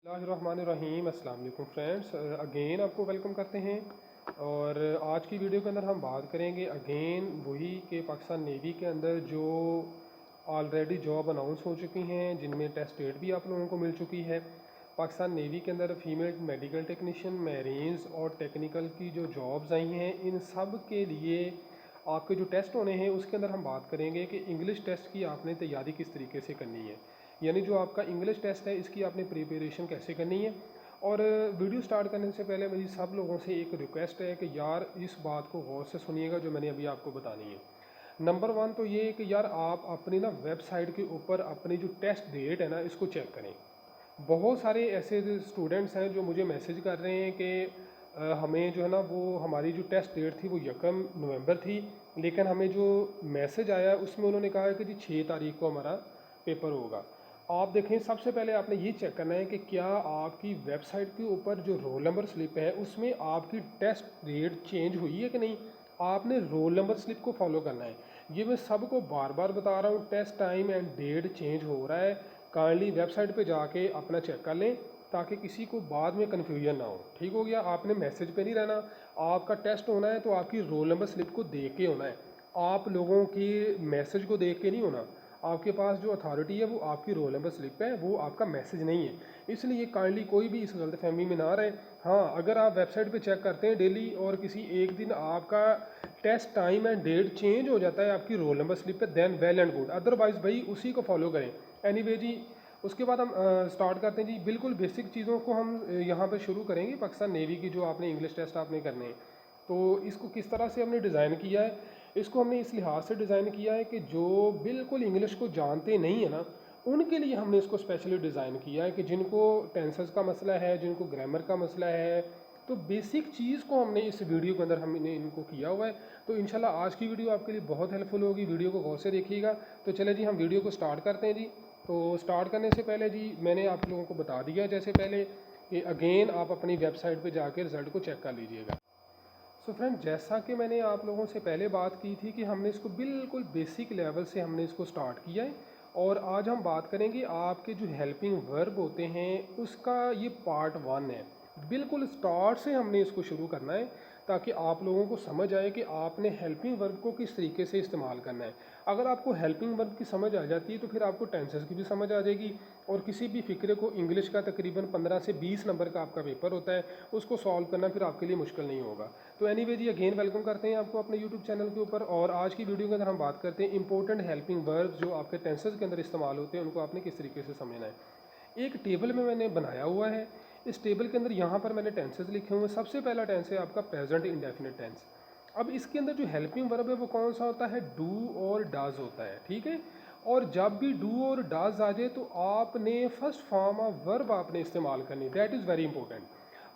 बिस्मिल्लाहिर्रहमानिर्रहीम। अस्सलाम वालेकुम फ्रेंड्स, अगेन आपको वेलकम करते हैं। और आज की वीडियो के अंदर हम बात करेंगे अगेन वही कि पाकिस्तान नेवी के अंदर जो ऑलरेडी जॉब अनाउंस हो चुकी हैं, जिनमें टेस्ट डेट भी आप लोगों को मिल चुकी है। पाकिस्तान नेवी के अंदर फ़ीमेल मेडिकल टेक्नीशियन, मैरीन्स और टेक्निकल की जो जॉब्स आई हैं, इन सब के लिए आपके जो टेस्ट होने हैं उसके अंदर हम बात करेंगे कि इंग्लिश टेस्ट की आपने तैयारी किस तरीके से करनी है। यानी जो आपका इंग्लिश टेस्ट है इसकी आपने प्रिपरेशन कैसे करनी है। और वीडियो स्टार्ट करने से पहले मेरी सब लोगों से एक रिक्वेस्ट है कि यार इस बात को गौर से सुनिएगा जो मैंने अभी आपको बतानी है। नंबर वन तो ये है कि यार आप अपनी ना वेबसाइट के ऊपर अपनी जो टेस्ट डेट है ना इसको चेक करें। बहुत सारे ऐसे स्टूडेंट्स हैं जो मुझे मैसेज कर रहे हैं कि हमें जो है ना वो हमारी जो टेस्ट डेट थी वो 1 नवंबर थी, लेकिन हमें जो मैसेज आया उसमें उन्होंने कहा है कि जी 6 तारीख को हमारा पेपर होगा। आप देखें, सबसे पहले आपने ये चेक करना है कि क्या आपकी वेबसाइट के ऊपर जो रोल नंबर स्लिप है उसमें आपकी टेस्ट डेट चेंज हुई है कि नहीं। आपने रोल नंबर स्लिप को फॉलो करना है। ये मैं सबको बार बार बता रहा हूँ, test time and date change हो रहा है। काइंडली वेबसाइट पे जाके अपना चेक कर लें ताकि किसी को बाद में कन्फ्यूजन ना हो। ठीक हो गया, आपने मैसेज पे नहीं रहना। आपका टेस्ट होना है तो आपकी रोल नंबर स्लिप को देख के होना है, आप लोगों की मैसेज को देख के नहीं होना। आपके पास जो अथॉरिटी है वो आपकी रोल नंबर स्लिप है, वो आपका मैसेज नहीं है। इसलिए काइंडली कोई भी इस गलतफहमी में ना रहे। हाँ, अगर आप वेबसाइट पे चेक करते हैं डेली और किसी एक दिन आपका test time and date change हो जाता है आपकी रोल नंबर स्लिप पे, then well and good, otherwise भाई उसी को फॉलो करें। एनीवे जी, उसके बाद हम स्टार्ट करते हैं जी। बिल्कुल बेसिक चीज़ों को हम यहाँ पर शुरू करेंगे। पाकिस्तान नेवी की जो आपने इंग्लिश टेस्ट आपने करने हैं, तो इसको किस तरह से हमने डिज़ाइन किया है। इसको हमने इस लिहाज से डिज़ाइन किया है कि जो बिल्कुल इंग्लिश को जानते नहीं है ना, उनके लिए हमने इसको स्पेशली डिज़ाइन किया है कि जिनको टेंसेस का मसला है, जिनको ग्रामर का मसला है, तो बेसिक चीज़ को हमने इस वीडियो के अंदर हमने इनको किया हुआ है। तो इंशाल्लाह आज की वीडियो आपके लिए बहुत हेल्पफुल होगी, वीडियो को गौर से देखिएगा। तो चले जी, हम वीडियो को स्टार्ट करते हैं जी। तो स्टार्ट करने से पहले जी मैंने आप लोगों को बता दिया जैसे पहले कि अगेन आप अपनी वेबसाइट पे जाके रिज़ल्ट को चेक कर लीजिएगा। सो फ्रेंड, जैसा कि मैंने आप लोगों से पहले बात की थी कि हमने इसको बिल्कुल बेसिक लेवल से हमने इसको स्टार्ट किया है। और आज हम बात करेंगे आपके जो हेल्पिंग वर्ब होते हैं उसका, ये पार्ट 1 है। बिल्कुल स्टार्ट से हमने इसको शुरू करना है ताकि आप लोगों को समझ आए कि आपने हेल्पिंग वर्ब को किस तरीके से इस्तेमाल करना है। अगर आपको हेल्पिंग वर्ब की समझ आ जाती है तो फिर आपको टेंसेस की भी समझ आ जाएगी। और किसी भी फ़िक्रे को, इंग्लिश का तकरीबन 15 से 20 नंबर का आपका पेपर होता है, उसको सॉल्व करना फिर आपके लिए मुश्किल नहीं होगा। तो एनीवे जी, अगेन वेलकम करते हैं आपको अपने यूट्यूब चैनल के ऊपर। और आज की वीडियो के अंदर हम बात करते हैं इंपॉर्टेंट हेल्पिंग वर्ब्स जो आपके टेंसेस के अंदर इस्तेमाल होते हैं, उनको आपने किस तरीके से समझना है। एक टेबल में मैंने बनाया हुआ है। इस टेबल के अंदर यहाँ पर मैंने टेंसेस लिखे हुए हैं। सबसे पहला टेंस है आपका प्रेजेंट इंडेफिनिट टेंस। अब इसके अंदर जो हेल्पिंग वर्ब है वो कौन सा होता है, डू और डज होता है। ठीक है, और जब भी डू और डज आ जाए तो आपने फर्स्ट फॉर्म ऑफ वर्ब आपने इस्तेमाल करनी, दैट इज़ वेरी इंपॉर्टेंट।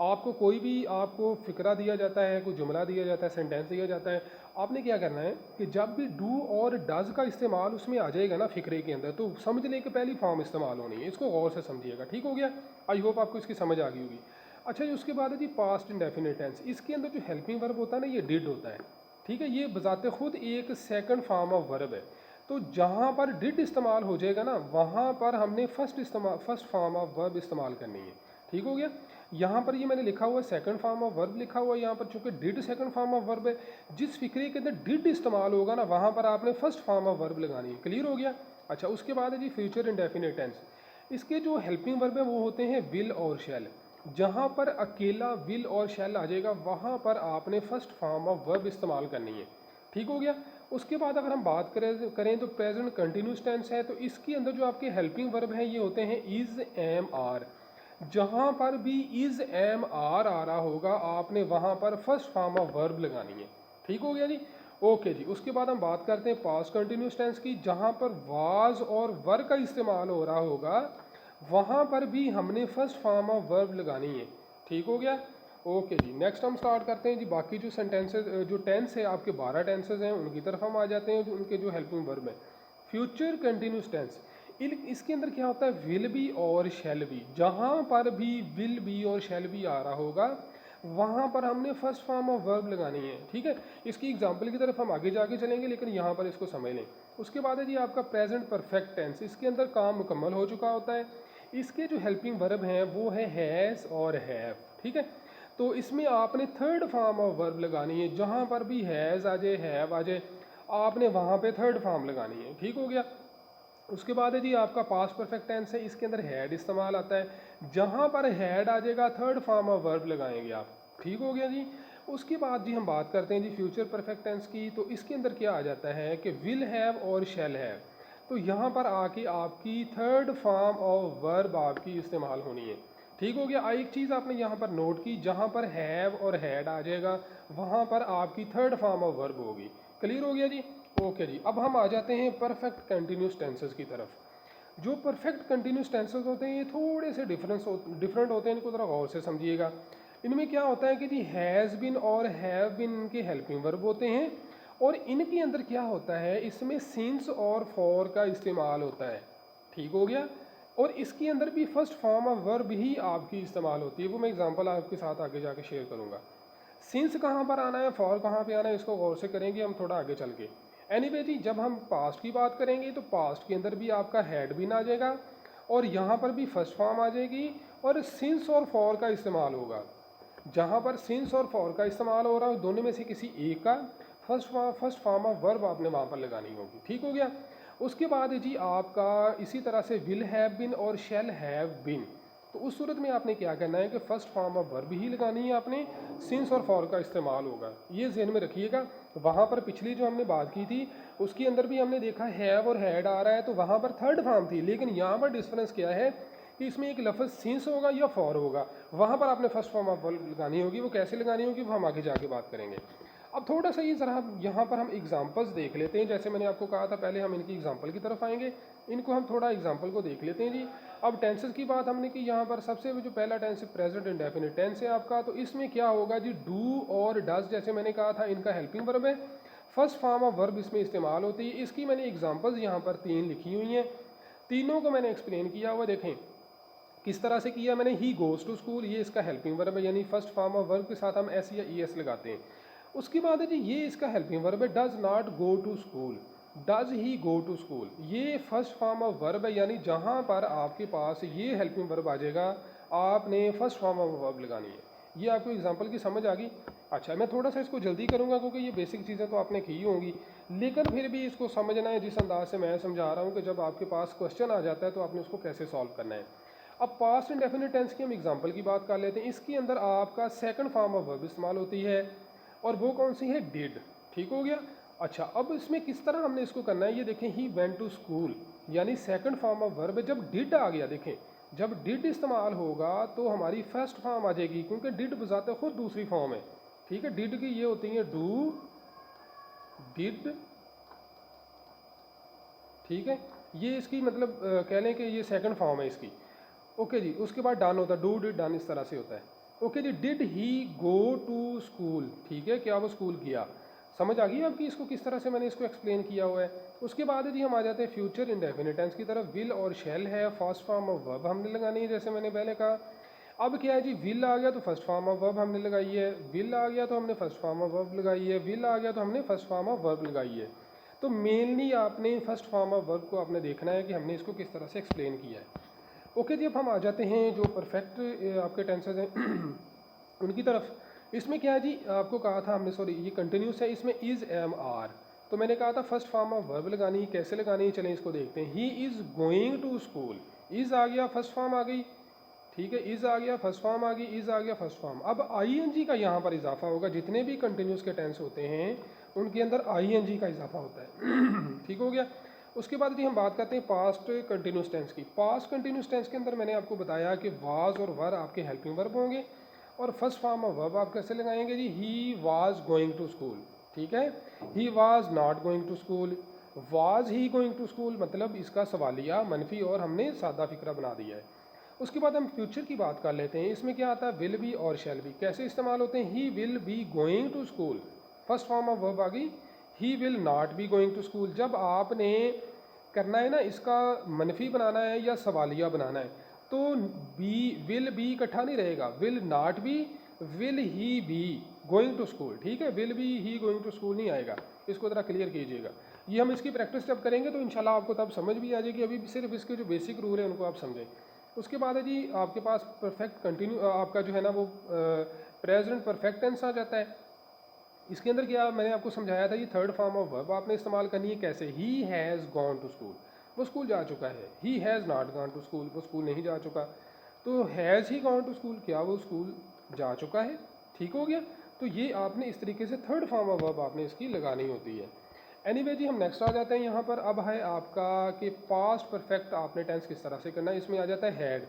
आपको कोई भी आपको फ़िक्रा दिया जाता है, कोई जुमला दिया जाता है, सेंटेंस दिया जाता है, आपने क्या करना है कि जब भी डू और डज़ का इस्तेमाल उसमें आ जाएगा ना फ़िक्रे के अंदर, तो समझ लें कि पहली फॉर्म इस्तेमाल होनी है। इसको गौर से समझिएगा। ठीक हो गया, आई होप आपको इसकी समझ आ गई होगी। अच्छा जी, उसके बाद है जी पास्ट इंडेफिनिट टेंस। इसके अंदर जो हेल्पिंग वर्ब होता है ना, ये डिड होता है। ठीक है, ये बजाते खुद एक सेकंड फॉर्म ऑफ वर्ब है। तो जहाँ पर डिड इस्तेमाल हो जाएगा ना, वहाँ पर हमने फर्स्ट फॉर्म ऑफ वर्ब इस्तेमाल करनी है। ठीक हो गया, यहाँ पर ये मैंने लिखा हुआ है सेकंड फॉर्म ऑफ वर्ब लिखा हुआ है यहाँ पर, चूंकि did second form of verb है। जिस फिक्रे के अंदर डिड इस्तेमाल होगा ना, वहाँ पर आपने फर्स्ट फॉर्म ऑफ वर्ब लगानी है। क्लियर हो गया। अच्छा, उसके बाद है जी फ्यूचर इंडेफिनिट टेंस। इसके जो हेल्पिंग वर्ब है वो होते हैं विल और शैल। जहाँ पर अकेला विल और शैल आ जाएगा वहाँ पर आपने फर्स्ट फॉर्म ऑफ वर्ब इस्तेमाल करनी है। ठीक हो गया। उसके बाद अगर हम बात करें तो प्रेजेंट कंटिन्यूस टेंस है। तो इसके अंदर जो आपके हेल्पिंग वर्ब हैं ये होते हैं इज़, एम, आर। जहाँ पर भी इज़, एम, आर आ रहा होगा आपने वहाँ पर फर्स्ट फॉर्म ऑफ वर्ब लगानी है। ठीक हो गया जी। ओके जी, उसके बाद हम बात करते हैं पास्ट कंटिन्यूस टेंस की। जहाँ पर वाज और वर का इस्तेमाल हो रहा होगा वहाँ पर भी हमने फर्स्ट फॉर्म ऑफ वर्ब लगानी है। ठीक हो गया। ओके जी, नेक्स्ट हम स्टार्ट करते हैं जी। बाकी जो सेंटेंसेज, जो टेंस है आपके 12 टेंसेज हैं, उनकी तरफ हम आ जाते हैं, जो उनके जो हेल्पिंग वर्ब है। फ्यूचर कंटिन्यूस टेंस, इसके अंदर क्या होता है, विल बी और शैल बी। जहाँ पर भी विल बी और शैल बी आ रहा होगा वहाँ पर हमने फर्स्ट फॉर्म ऑफ वर्ब लगानी है। ठीक है, इसकी एग्जांपल की तरफ हम आगे जाके चलेंगे, लेकिन यहाँ पर इसको समझ लें। उसके बाद है जी आपका प्रेजेंट परफेक्ट टेंस। इसके अंदर काम मुकम्मल हो चुका होता है। इसके जो हेल्पिंग वर्ब हैं वो है हैज़ और हैव, ठीक है। तो इसमें आपने थर्ड फॉर्म ऑफ वर्ब लगानी है, जहाँ पर भी हैज़ आ जाए हैव आ जाए आपने वहाँ पे थर्ड फॉर्म लगानी है, ठीक हो गया। उसके बाद है जी आपका पास्ट परफेक्ट टेंस है, इसके अंदर हैड इस्तेमाल आता है, जहाँ पर हैड आ जाएगा थर्ड फॉर्म ऑफ वर्ब लगाएंगे आप, ठीक हो गया जी। उसके बाद जी हम बात करते हैं जी फ्यूचर परफेक्ट टेंस की। तो इसके अंदर क्या आ जाता है कि विल हैव और शैल हैव, तो यहाँ पर आके आपकी थर्ड फॉर्म ऑफ वर्ब आपकी इस्तेमाल होनी है, ठीक हो गया। एक चीज़ आपने यहाँ पर नोट की, जहाँ पर हैव और हैड आ जाएगा वहाँ पर आपकी थर्ड फॉर्म ऑफ वर्ब होगी। क्लियर हो गया जी। ओके जी, अब हम आ जाते हैं परफेक्ट कंटिन्यूस टेंसेस की तरफ। जो परफेक्ट कंटिन्यूस टेंसेस होते हैं ये थोड़े से डिफरेंट होते हैं, इनको ज़रा गौर से समझिएगा। इनमें क्या होता है कि जी हैज़ बिन और हैव बिन इनके हेल्पिंग वर्ब होते हैं, और इनके अंदर क्या होता है, इसमें सिंस और फॉर का इस्तेमाल होता है, ठीक हो गया। और इसके अंदर भी फर्स्ट फॉर्म ऑफ वर्ब ही आपकी इस्तेमाल होती है, वो मैं एग्जांपल आपके साथ आगे जाके शेयर करूँगा। सिंस कहाँ पर आना है, फॉर कहाँ पे आना है, इसको गौर से करेंगे हम थोड़ा आगे चल के। एनीवे जी, जब हम पास्ट की बात करेंगे तो पास्ट के अंदर भी आपका हैड बिन आ जाएगा, और यहाँ पर भी फर्स्ट फॉर्म आ जाएगी, और सिंस और फॉर का इस्तेमाल होगा। जहाँ पर सिंस और फॉर का इस्तेमाल हो रहा है दोनों में से किसी एक का फर्स्ट फॉर्म ऑफ वर्ब आपने वहाँ पर लगानी होगी, ठीक हो गया। उसके बाद जी आपका इसी तरह से विल हैव बिन और शैल हैव बिन, तो उस सूरत में आपने क्या करना है कि फर्स्ट फॉर्म ऑफ वर्ब ही लगानी है आपने, सिंस और फॉर का इस्तेमाल होगा, ये ज़हन में रखिएगा। वहाँ पर पिछली जो हमने बात की थी उसके अंदर भी हमने देखा हैव और हैड आ रहा है, तो वहाँ पर थर्ड फॉर्म थी, लेकिन यहाँ पर डिफरेंस क्या है कि इसमें एक लफ्ज़ सिंस होगा या फॉर होगा, वहाँ पर आपने फर्स्ट फॉर्म ऑफ वर्ब लगानी होगी। वो कैसे लगानी होगी वो हम आगे जाके बात करेंगे। अब थोड़ा सा ये ज़रा यहाँ पर हम एग्जांपल्स देख लेते हैं, जैसे मैंने आपको कहा था पहले हम इनकी एग्जांपल की तरफ आएंगे, इनको हम थोड़ा एग्जांपल को देख लेते हैं जी। अब टेंसेस की बात हमने की, यहाँ पर सबसे जो पहला टेंस है प्रेजेंट इंडेफिनिट टेंस है आपका, तो इसमें क्या होगा जी, डू और डज जैसे मैंने कहा था इनका हेल्पिंग वर्ब है, फर्स्ट फॉर्म ऑफ वर्ब इसमें इस्तेमाल होती है। इसकी मैंने एग्जाम्पल्स यहाँ पर 3 लिखी हुई हैं, तीनों को मैंने एक्सप्लेन किया हुआ, देखें किस तरह से किया मैंने। ही गोज़ टू स्कूल, ये इसका हेल्पिंग वर्ब है, यानी फर्स्ट फॉर्म ऑफ वर्ब के साथ हम एस या ई एस लगाते हैं। उसके बाद है जी ये इसका हेल्पिंग वर्ब है, does not go to school, does he go to school, ये फर्स्ट फॉर्म ऑफ वर्ब है, यानी जहाँ पर आपके पास ये हेल्पिंग वर्ब आ जाएगा आपने फर्स्ट फॉर्म ऑफ वर्ब लगानी है। ये आपको एग्जांपल की समझ आ गई। अच्छा, मैं थोड़ा सा इसको जल्दी करूँगा क्योंकि ये बेसिक चीज़ें तो आपने की होंगी, लेकिन फिर भी इसको समझना है जिस अंदाज से मैं समझा रहा हूँ कि जब आपके पास क्वेश्चन आ जाता है तो आपने उसको कैसे सॉल्व करना है। अब पास्ट इंडेफिनिट टेंस की हम एग्जांपल की बात कर लेते हैं। इसके अंदर आपका सेकंड फॉर्म ऑफ वर्ब इस्तेमाल होती है, और वो कौन सी है, डिड, ठीक हो गया। अच्छा, अब इसमें किस तरह हमने इसको करना है, ये देखें, ही वेंट टू स्कूल, यानी सेकंड फॉर्म ऑफ वर्ब है। जब डिड आ गया, देखें जब डिड इस्तेमाल होगा तो हमारी फर्स्ट फॉर्म आ जाएगी, क्योंकि डिड बजाते खुद दूसरी फॉर्म है, ठीक है। डिड की ये होती है डू, डिड, ठीक है, ये इसकी मतलब कह लें कि ये सेकंड फॉर्म है इसकी। ओके जी, उसके बाद डन होता है, डू डिड डन, इस तरह से होता है। ओके जी, did he go to school, ठीक है, क्या वो स्कूल गया। समझ आ गई आपकी इसको किस तरह से मैंने इसको एक्सप्लेन किया हुआ है। उसके बाद जी हम आ जाते हैं फ्यूचर इंडेफिनिट टेंस की तरफ। विल और शैल है, फर्स्ट फॉर्म ऑफ वर्ब हमने लगानी है जैसे मैंने पहले कहा। अब क्या है जी, विल आ गया तो फर्स्ट फॉर्म ऑफ वर्ब हमने लगाई है, विल आ गया तो हमने फर्स्ट फॉर्म ऑफ वर्ब लगाई है, विल आ गया तो हमने फर्स्ट फॉर्म ऑफ वर्ब लगाई है। तो मेनली आपने फर्स्ट फॉर्म ऑफ वर्ब को आपने देखना है कि हमने इसको किस तरह से एक्सप्लेन किया है। ओके जी, अब हम आ जाते हैं जो परफेक्ट आपके टेंसेस हैं उनकी तरफ। इसमें क्या है जी, आपको कहा था हमने, सॉरी ये कंटिन्यूस है, इसमें इज़ एम आर, तो मैंने कहा था फर्स्ट फॉर्म ऑफ वर्ब लगानी, कैसे लगानी, चलें इसको देखते हैं। He is going to school, is आ गया फर्स्ट फॉर्म आ गई, ठीक है, इज़ आ गया फर्स्ट फॉर्म आ गई, इज़ आ गया फर्स्ट फॉर्म। अब आई एन जी का यहाँ पर इजाफा होगा, जितने भी कंटिन्यूस के टेंस होते हैं उनके अंदर आई एन जी का इजाफा होता है ठीक हो गया। उसके बाद जी हम बात करते हैं पास्ट कंटिन्यूस टेंस की। पास्ट कंटिन्यूस टेंस के अंदर मैंने आपको बताया कि वाज और वर आपके हेल्पिंग वर्ब होंगे, और फर्स्ट फॉर्म ऑफ वर्ब आप कैसे लगाएंगे जी, he was going to school, ठीक है, he was not going to school, was he going to school, मतलब इसका सवालिया मनफी और हमने सादा फिक्रा बना दिया है। उसके बाद हम फ्यूचर की बात कर लेते हैं। इसमें क्या आता है, विल बी और शैल बी कैसे इस्तेमाल होते हैं। He will be going to school, first form of verb आ गई। He will not be going to school, जब आपने करना है ना इसका मनफी बनाना है या सवालिया बनाना है तो बी विल बी इकट्ठा नहीं रहेगा, will not be, will he be going to school, ठीक है, will be he going to school नहीं आएगा। इसको ज़रा क्लियर कीजिएगा, ये हम इसकी प्रैक्टिस जब करेंगे तो इंशाल्लाह आपको तब समझ भी आ जाएगी। अभी सिर्फ इसके जो बेसिक रूल है उनको आप समझें। उसके बाद है जी आपके पास परफेक्ट कंटिन्यू, आपका जो है ना वो प्रेजेंट परफेक्ट टेंस आ जाता है। इसके अंदर क्या मैंने आपको समझाया था, ये थर्ड फॉर्म ऑफ वर्ब आपने इस्तेमाल करनी है कैसे। He has gone to school, वो स्कूल जा चुका है। He has not gone to school, वो स्कूल नहीं जा चुका। तो has he gone to school, क्या वो स्कूल जा चुका है। ठीक हो गया। तो ये आपने इस तरीके से थर्ड फॉर्म ऑफ वर्ब आपने इसकी लगानी होती है। एनीवे जी, हम नेक्स्ट आ जाते हैं यहाँ पर। अब है आपका कि पास्ट परफेक्ट आपने टेंस किस तरह से करना है। इसमें आ जाता है हैड,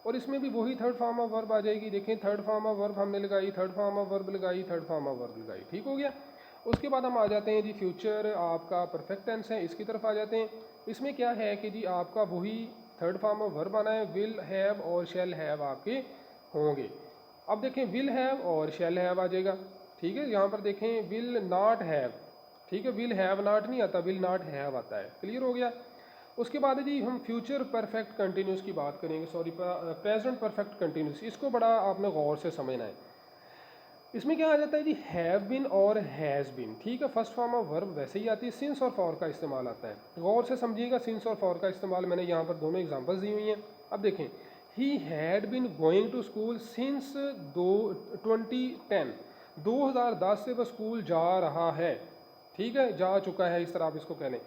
और इसमें भी वही थर्ड फॉर्म ऑफ वर्ब आ जाएगी। देखें, थर्ड फॉर्म ऑफ वर्ब हमने लगाई, थर्ड फॉर्म ऑफ वर्ब लगाई, थर्ड फॉर्म ऑफ वर्ब लगाई। ठीक हो गया। उसके बाद हम आ जाते हैं जी फ्यूचर आपका परफेक्ट टेंस है, इसकी तरफ आ जाते हैं। इसमें क्या है कि जी आपका वही थर्ड फॉर्म ऑफ वर्ब आना है। विल हैव और शैल हैव आपके होंगे। अब देखें, विल हैव और शैल हैव आ जाएगा। ठीक है, यहाँ पर देखें विल नॉट हैव, ठीक है, विल हैव नॉट नहीं आता, विल नॉट हैव आता है। क्लियर हो गया। उसके बाद जी हम फ्यूचर परफेक्ट कंटिन्यूस की बात करेंगे, सॉरी प्रेजेंट परफेक्ट कंटिन्यूस। इसको बड़ा आपने गौर से समझना है। इसमें क्या आ जाता है जी, हैव बिन और हैज़ बिन। ठीक है, फर्स्ट फॉर्म ऑफ वर्ब वैसे ही आती है, सिंस और फॉर का इस्तेमाल आता है। गौर से समझिएगा, सिंस और फॉर का इस्तेमाल मैंने यहाँ पर दोनों एग्जांपल्स दी हुई हैं। अब देखें, he had been going to school since 2010, 2010 से वह स्कूल जा रहा है। ठीक है, जा चुका है, इस तरह आप इसको कह लें।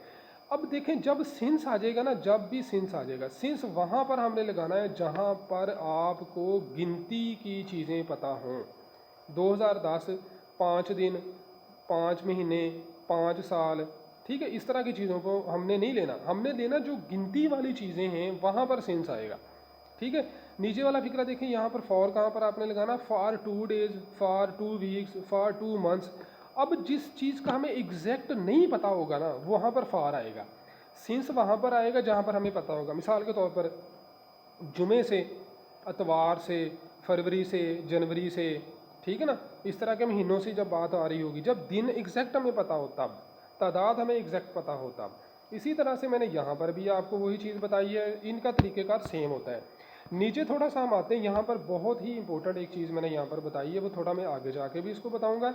अब देखें, जब सिंस आ जाएगा ना, जब भी सिंस आ जाएगा, सिंस वहाँ पर हमने लगाना है जहाँ पर आपको गिनती की चीज़ें पता हों। 2010, 5 दिन, 5 महीने, 5 साल, ठीक है, इस तरह की चीज़ों को हमने नहीं लेना। हमने लेना जो गिनती वाली चीज़ें हैं वहाँ पर सेंस आएगा। ठीक है, नीचे वाला फिक्रा देखें, यहाँ पर फॉर कहाँ पर आपने लगाना, for 2 days, for 2 weeks, for 2 months. अब जिस चीज़ का हमें एग्जैक्ट नहीं पता होगा ना, वहाँ पर फॉर आएगा। सिंस वहाँ पर आएगा जहाँ पर हमें पता होगा। मिसाल के तौर पर जुमे से, अतवार से, फरवरी से, जनवरी से, ठीक है ना, इस तरह के महीनों से जब बात आ रही होगी, जब दिन एग्जैक्ट हमें पता हो तब, तादाद हमें एग्जैक्ट पता हो तब। इसी तरह से मैंने यहाँ पर भी आपको वही चीज़ बताई है, इनका तरीक़ेकार सेम होता है। नीचे थोड़ा सा हम आते हैं, यहाँ पर बहुत ही इंपॉर्टेंट एक चीज़ मैंने यहाँ पर बताई है, वो थोड़ा मैं आगे जाके भी इसको बताऊँगा।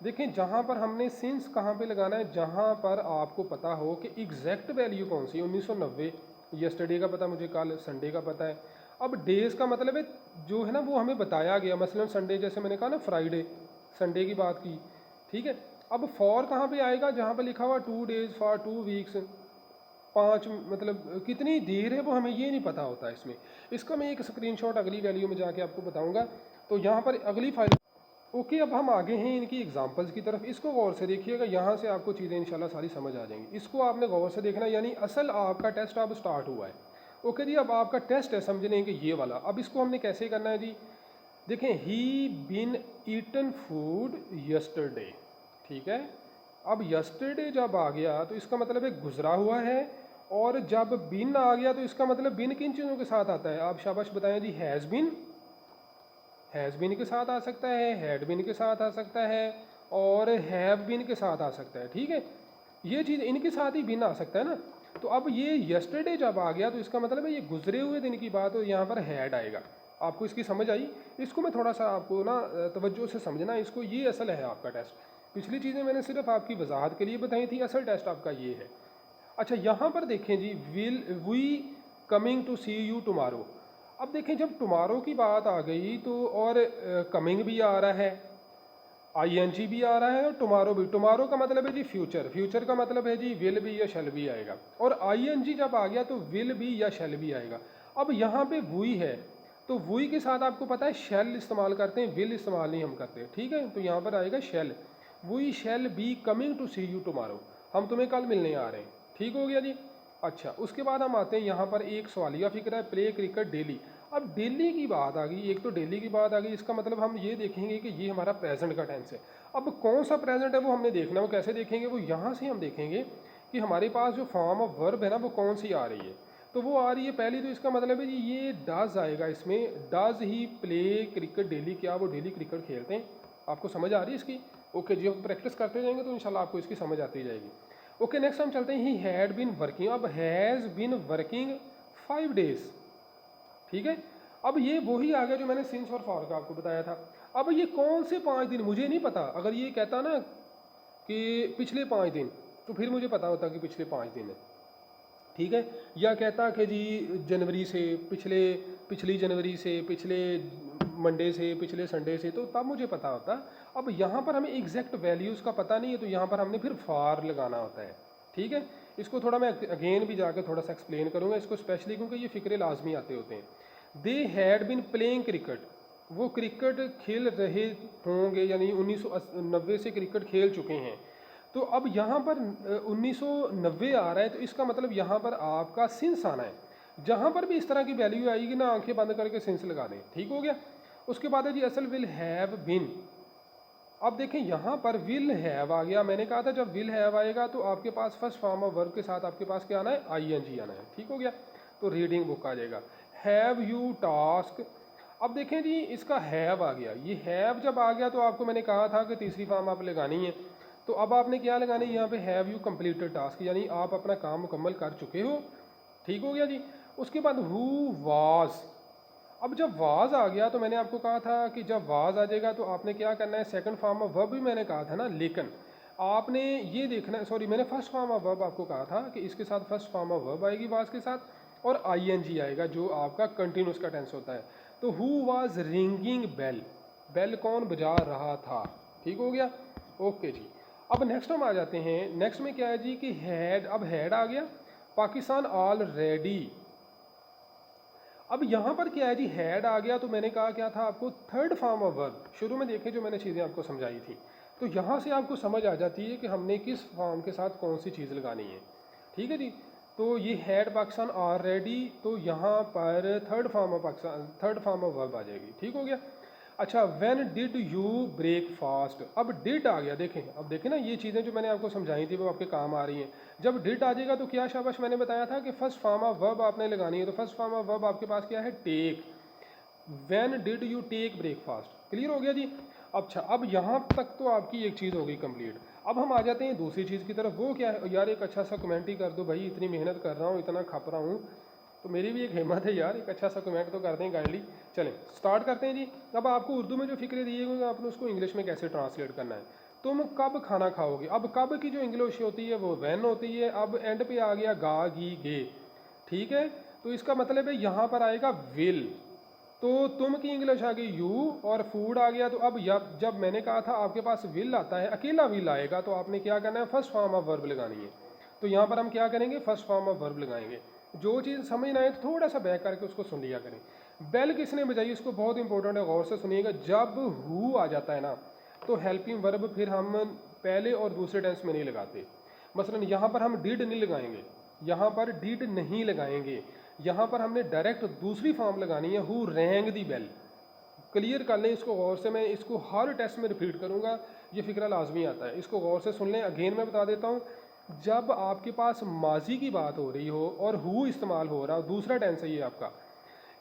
देखें, जहाँ पर हमने सिंस कहाँ पे लगाना है, जहाँ पर आपको पता हो कि एग्जैक्ट वैल्यू कौन सी है। 1990 यस्टरडे का पता मुझे, कल संडे का पता है। अब डेज़ का मतलब है जो है ना वो हमें बताया गया, मसलन संडे, जैसे मैंने कहा ना फ्राइडे, संडे की बात की। ठीक है, अब फॉर कहाँ पे आएगा, जहाँ पर लिखा हुआ 2 डेज़, फॉर 2 वीक्स, 5 मतलब कितनी देर है वो हमें ये नहीं पता होता इसमें। इसका मैं एक स्क्रीनशॉट अगली वैल्यू में जाके आपको बताऊंगा। तो यहाँ पर अगली फाइल, ओके, अब हम आगे हैं इनकी एग्जांपल्स की तरफ। इसको गौर से देखिएगा, यहाँ से आपको चीज़ें इंशाल्लाह सारी समझ आ जाएंगी। इसको आपने गौर से देखना, यानी असल आपका टेस्ट अब स्टार्ट हुआ है। ओके जी, अब आपका टेस्ट है समझने कि ये वाला। अब इसको हमने कैसे करना है जी, देखें, ही बिन ईटन फूड यस्टरडे। ठीक है, अब यस्टरडे जब आ गया तो इसका मतलब है गुजरा हुआ है, और जब बिन आ गया तो इसका मतलब बिन किन चीज़ों के साथ आता है, आप शाबाश बताएं जी। हैज़ बिन, हैज़ बिन के साथ आ सकता है, हैड बिन के साथ आ सकता है, और हैव बिन के साथ आ सकता है। ठीक है, ये चीज़ इनके साथ ही बिन आ सकता है ना। तो अब ये यस्टरडे जब आ गया तो इसका मतलब है ये गुजरे हुए दिन की बात, और यहाँ पर हैड आएगा। आपको इसकी समझ आई। इसको मैं थोड़ा सा आपको ना तवज्जो से समझना, इसको, ये असल है आपका टेस्ट। पिछली चीज़ें मैंने सिर्फ आपकी वजाहत के लिए बताई थी, असल टेस्ट आपका ये है। अच्छा, यहाँ पर देखें जी, will we coming to see you tomorrow. अब देखें, जब टुमारो की बात आ गई तो, और कमिंग भी आ रहा है, आईएनजी भी आ रहा है, और टुमारो भी। टुमारो का मतलब है जी फ्यूचर, फ्यूचर का मतलब है जी विल भी या शैल भी आएगा, और आईएनजी जब आ गया तो विल भी या शैल भी आएगा। अब यहाँ पे वुई है, तो वुई के साथ आपको पता है शैल इस्तेमाल करते हैं, विल इस्तेमाल नहीं हम करते। ठीक है, तो यहाँ पर आएगा shall. We shall be coming to see you tomorrow, हम तुम्हें कल मिलने आ रहे हैं। ठीक हो गया जी। अच्छा, उसके बाद हम आते हैं यहाँ पर एक सवालिया फिक्र है, प्ले क्रिकेट डेली। अब डेली की बात आ गई, एक तो डेली की बात आ गई, इसका मतलब हम ये देखेंगे कि ये हमारा प्रेजेंट का टेंस है। अब कौन सा प्रेजेंट है वो हमने देखना है, वो कैसे देखेंगे, वो यहाँ से हम देखेंगे कि हमारे पास जो फॉर्म ऑफ वर्ब है ना वो कौन सी आ रही है। तो वो आ रही है पहली, तो इसका मतलब है जी ये डज आएगा इसमें। Does he play cricket daily, क्या वो डेली क्रिकेट खेलते हैं। आपको समझ आ रही है इसकी। ओके जी, हम प्रैक्टिस करते जाएंगे तो इंशाल्लाह आपको इसकी समझ आती जाएगी। ओके, नेक्स्ट हम चलते हैं, ही हैड बिन वर्किंग। अब हैज़ बिन वर्किंग 5 डेज। ठीक है, अब ये वही आ गया जो मैंने सिंस और फॉर का आपको बताया था। अब ये कौन से 5 दिन मुझे नहीं पता। अगर ये कहता ना कि पिछले 5 दिन, तो फिर मुझे पता होता कि पिछले 5 दिन है। ठीक है। या कहता कि जी जनवरी से, पिछली जनवरी से, पिछले मंडे से, पिछले संडे से, तो तब मुझे पता होता। अब यहाँ पर हमें एग्जैक्ट वैल्यूज़ का पता नहीं है, तो यहाँ पर हमने फिर फार लगाना होता है। ठीक है, इसको थोड़ा मैं अगेन भी जाकर थोड़ा सा एक्सप्लेन करूँगा इसको स्पेशली, क्योंकि ये फ़िक्रे लाजमी आते होते हैं। They had been playing cricket, वो क्रिकेट खेल रहे होंगे, यानी 1990 से क्रिकेट खेल चुके हैं। तो अब यहाँ पर 1990 आ रहा है, तो इसका मतलब यहाँ पर आपका सिंस आना है। जहाँ पर भी इस तरह की वैल्यू आएगी ना, आंखें बंद करके सिंस लगा दें। ठीक हो गया। उसके बाद है जी असल विल हैव बिन। अब देखें यहाँ पर विल हैव आ गया। मैंने कहा था जब विल हैव आएगा तो आपके पास फर्स्ट फॉर्म ऑफ वर्ब के साथ आपके पास क्या आना है, आईएनजी आना है। ठीक हो गया। तो रीडिंग बुक आ जाएगा। Have you task. अब देखें जी इसका हैव आ गया। ये हैव जब आ गया तो आपको मैंने कहा था कि तीसरी फॉर्म आप लगानी है। तो अब आपने क्या लगानी है यहाँ पे, हैव यू कंप्लीटेड टास्क, यानी आप अपना काम मुकम्मल कर चुके हो। ठीक हो गया जी। उसके बाद हु वाज। अब जब वाज आ गया तो मैंने आपको कहा था कि जब वाज आ जाएगा तो आपने क्या करना है, सेकंड फॉर्म ऑफ वर्ब भी मैंने कहा था ना, लेकिन आपने ये देखना है, सॉरी मैंने फर्स्ट फॉर्म ऑफ वर्ब आपको कहा था कि इसके साथ फर्स्ट फॉर्म ऑफ वर्ब आएगी वाज के साथ, और आईएनजी आएगा जो आपका कंटिन्यूस का टेंस होता है। तो who was ringing bell, bell कौन बजा रहा था। ठीक हो गया। ओके जी। अब नेक्स्ट हम आ जाते हैं। नेक्स्ट में क्या है जी कि हैड, अब हैड आ गया, पाकिस्तान ऑलरेडी। अब यहाँ पर क्या है जी, हैड आ गया तो मैंने कहा क्या था आपको, थर्ड फॉर्म ऑफ वर्ब। शुरू में देखें जो मैंने चीज़ें आपको समझाई थी, तो यहाँ से आपको समझ आ जाती है कि हमने किस फॉर्म के साथ कौन सी चीज़ लगानी है। ठीक है जी। तो ये हैड पाकिस्तान ऑलरेडी, तो यहाँ पर third form of Pakistan, third form of verb आ जाएगी। ठीक हो गया। अच्छा, व्हेन डिड यू ब्रेकफास्ट। अब डिड आ गया। देखें, अब देखें ना, ये चीज़ें जो मैंने आपको समझाई थी वो आपके काम आ रही हैं। जब डिड आ जाएगा तो क्या शाबाश, मैंने बताया था कि फर्स्ट फॉर्म ऑफ वर्ब आपने लगानी है। तो फर्स्ट फॉर्म ऑफ वर्ब आपके पास क्या है, take. When did you take breakfast. Clear हो गया जी। अच्छा, अब यहाँ तक तो आपकी एक चीज़ हो गई कंप्लीट। अब हम आ जाते हैं दूसरी चीज़ की तरफ। वो क्या है यार, एक अच्छा सा कमेंट ही कर दो भाई, इतनी मेहनत कर रहा हूँ, इतना खप रहा हूँ, तो मेरी भी एक हिम्मत है यार, एक अच्छा सा कमेंट तो कर दें काइंडली। चलें स्टार्ट करते हैं जी। अब आपको उर्दू में जो फिक्रे दिए गए आपने उसको इंग्लिश में कैसे ट्रांसलेट करना है। तुम कब खाना खाओगे। अब कब की जो इंग्लिश होती है वो वैन होती है। अब एंड पे आ गया गा गी गे। ठीक है, तो इसका मतलब है यहाँ पर आएगा विल। तो तुम की इंग्लिश आ गई यू, और फूड आ गया। तो अब जब मैंने कहा था आपके पास विल आता है, अकेला विल आएगा, तो आपने क्या करना है, फर्स्ट फॉर्म ऑफ वर्ब लगानी है। तो यहाँ पर हम क्या करेंगे, फर्स्ट फॉर्म ऑफ वर्ब लगाएंगे। जो चीज़ समझ ना आए तो थोड़ा सा बैक करके उसको सुन लिया करें। बेल किसने बजाई, इसको बहुत इंपॉर्टेंट है, गौर से सुनिएगा। जब हु आ जाता है ना, तो हेल्पिंग वर्ब फिर हम पहले और दूसरे टेंस में नहीं लगाते। मसलन यहाँ पर हम डिड नहीं लगाएंगे, यहाँ पर डिड नहीं लगाएंगे, यहाँ पर हमने डायरेक्ट दूसरी फॉर्म लगानी है, who rang the bell. Clear कर लें इसको गौर से, मैं इसको हर टेस्ट में रिपीट करूँगा, ये फिक्रा लाजमी आता है, इसको गौर से सुन लें। अगेन मैं बता देता हूँ, जब आपके पास माजी की बात हो रही हो और हु इस्तेमाल हो रहा हो, दूसरा टेंस है ये आपका,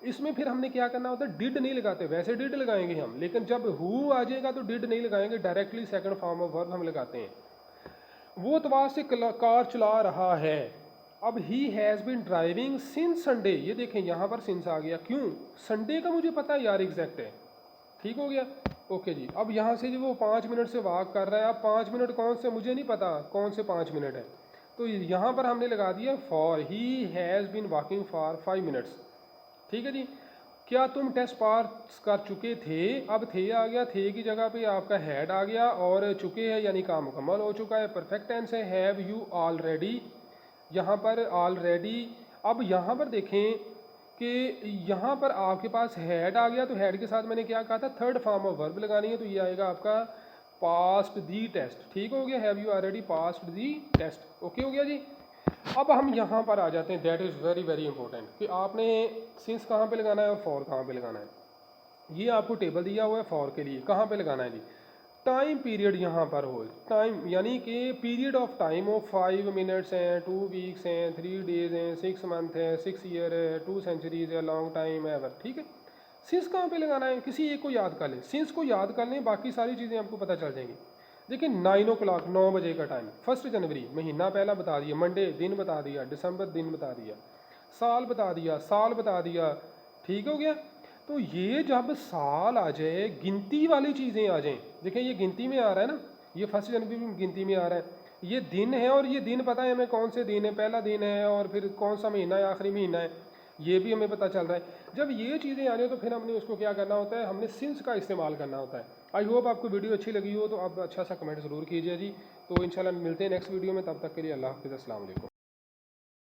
इसमें फिर हमने क्या करना होता है, डिड नहीं लगाते। वैसे डिड लगाएंगे हम, लेकिन जब हु आ जाएगा तो डिड नहीं लगाएंगे, directly second form of verb हम लगाते हैं। वो तवा से कार चला रहा है। अब he has been driving since Sunday. ये देखें यहाँ पर सिंस आ गया, क्यों, संडे का मुझे पता है यार एग्जैक्ट है। ठीक हो गया। ओके जी। अब यहाँ से जो वो 5 मिनट से वॉक कर रहा है, अब 5 मिनट कौन से, मुझे नहीं पता कौन से 5 मिनट है, तो यहाँ पर हमने लगा दिया for. He has been walking for 5 minutes. ठीक है जी। क्या तुम टेस्ट पास कर चुके थे। अब थे आ गया, थे की जगह पे आपका हैड आ गया, और चुके हैं यानी काम मुकम्मल हो चुका है, परफेक्ट टेंस है। हैव यू ऑलरेडी, यहाँ पर ऑलरेडी। अब यहाँ पर देखें कि यहाँ पर आपके पास हैड आ गया, तो हैड के साथ मैंने क्या कहा था, थर्ड फॉर्म ऑफ वर्ब लगानी है, तो ये आएगा आपका पास्ट दी टेस्ट। ठीक हो गया, have you already passed the test. Okay हो गया जी। अब हम यहाँ पर आ जाते हैं, that is very very important, कि आपने सिंस कहाँ पे लगाना है और फॉर कहाँ पे लगाना है। ये आपको टेबल दिया हुआ है फॉर के लिए, कहाँ पे लगाना है जी, टाइम पीरियड यहाँ पर हो, टाइम यानी कि पीरियड ऑफ टाइम हो, 5 मिनट्स हैं, 2 वीक्स हैं, 3 डेज हैं, 6 मंथ है, 6 ईयर है, 2 सेंचुरीज है, लॉन्ग टाइम एवर। ठीक है, सिंस कहाँ पे लगाना है, किसी एक को याद कर लें, सिंस को याद कर लें, बाकी सारी चीज़ें आपको पता चल जाएंगी। देखिए 9 o'clock, 9 बजे का टाइम, 1 जनवरी, महीना पहला बता दिया, मंडे दिन बता दिया, दिसंबर दिन बता दिया, साल बता दिया, साल बता दिया। ठीक हो गया। तो ये जब साल आ जाए, गिनती वाली चीज़ें आ जाएं, देखें ये गिनती में आ रहा है ना, ये 1 जनवरी में गिनती में आ रहा है, ये दिन है, और ये दिन पता है हमें कौन से दिन है, पहला दिन है और फिर कौन सा महीना है, आखिरी महीना है, ये भी हमें पता चल रहा है। जब ये चीज़ें आ रही हो तो फिर हमने उसको क्या करना होता है, हमने सिंस का इस्तेमाल करना होता है। आई होप आपको वीडियो अच्छी लगी हो, तो आप अच्छा सा कमेंट ज़रूर कीजिए जी। तो इंशाल्लाह मिलते हैं नेक्स्ट वीडियो में, तब तक के लिए अल्लाह हाफ़िज़, अस्सलाम वालेकुम।